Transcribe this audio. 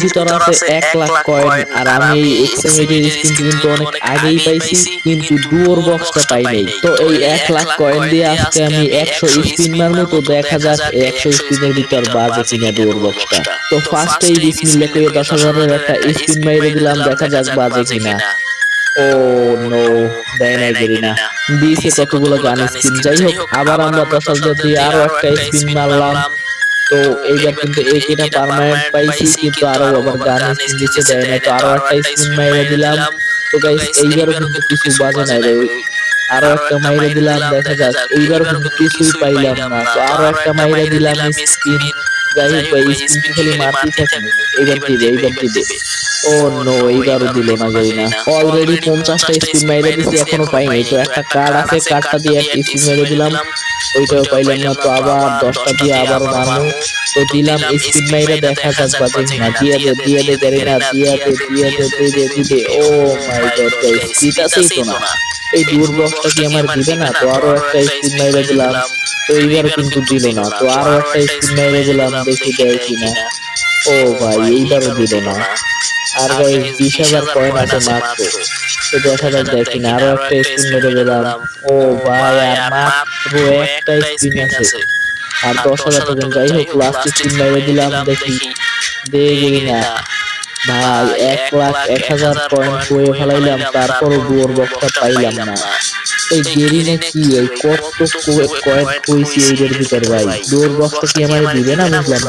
ভিতর আছে 1 লাখ কয়েন। আর আমি এই এক্সএমএডি স্পিনটি কিন্তু অনেক আগেই পাইছি, কিন্তু ডুয়োর বক্সটা পাই নাই। তো এই 1 লাখ কয়েন দিয়ে আজকে আমি 100 স্পিন মারবো, তো দেখা যাক এই 100 স্পিনের ভিতর বাজে কিনা ডুয়োর বক্সটা। তো ফার্স্টেই বিসমিল্লাহ কইয়ে 10,000-এর একটা স্পিন মাইরে দিলাম, দেখা যাক বাজে কিনা। ও নো, দেয় নাই গেরিনা, দিয়েছে কতগুলো গান স্পিন। যাই হোক, আবার আমরা 10,000 দিয়ে আরো একটা স্পিন মারলাম। তো এইবার কিন্তু একেটা পার্মানেন্ট পাইছি, কিন্তু আরো আবার গান স্পিন দিচ্ছে, দেয় নাই। তো আরো একটা স্পিন মাইরে দিলাম। তো গাইস, এইবারও কিন্তু কিছু বাজে নাই রে। আরো একটা মাইরে দিলাম, দেখা যাক। এইবারও কিন্তু কিছুই পাইলাম না। তো আরো একটা মাইরে দিলাম স্পিন। যাই হোক ভাই, স্পিন কি খালি মারতেই থাকবো? এইবার দিবে, এইবার দিবে। ও নো, এইবারও দিল না গেরিনা। অলরেডি 50টা স্পিন মাইরে দিছি, এখনো পাই নাই। তো একটা কার্ড আছে, কার্ডটা দিয়ে একটা স্পিন মেরে দিলাম, ওইটাও পাইলাম না। তো আবার 10টা দিয়ে আবারও মারবো। তো দিলাম স্পিন মাইরে, দেখা যাক বাজে কিনা। দিয়ে দে, দিয়ে দে গেরিনা, দিয়ে দে, দিয়ে দে, দিবে, দিবে। ও মাই গড গাইস, দিতাছেই তো না। এই ডুয়োর বক্সটা কি আমার দিবে না? তো আরো একটা স্পিন মাইরে দিলাম, তো এইবার কিন্তু দিল না। তো আরো একটা স্পিন মাইরে দিলাম, দেখি দেয় কিনা। ও ভাই, এইবারও দিল না। আর গাইস, 20,000 কয়েন আছে মাত্র। তো দেখা যাক দেয় কিনা। আরো একটা স্পিন মেরে দিলাম। ও ভাই, আর মাত্র একটা স্পিন আছে, আর 10,000 টোকেন। যাই হোক, লাস্ট স্পিন মেরে দিলাম, দেখি দেখি না। ভাই, 1,01,000 কয়েন খুয়ে ফেলাইলাম, তারপরও ডুয়োর বক্সটা পাইলাম না। এই গেরিনা কি এই কত কয়েন খুইছি এইটার ভিতর? ভাই, ডুয়োর বক্সটা কি আমার দিবে না? বুঝলাম না।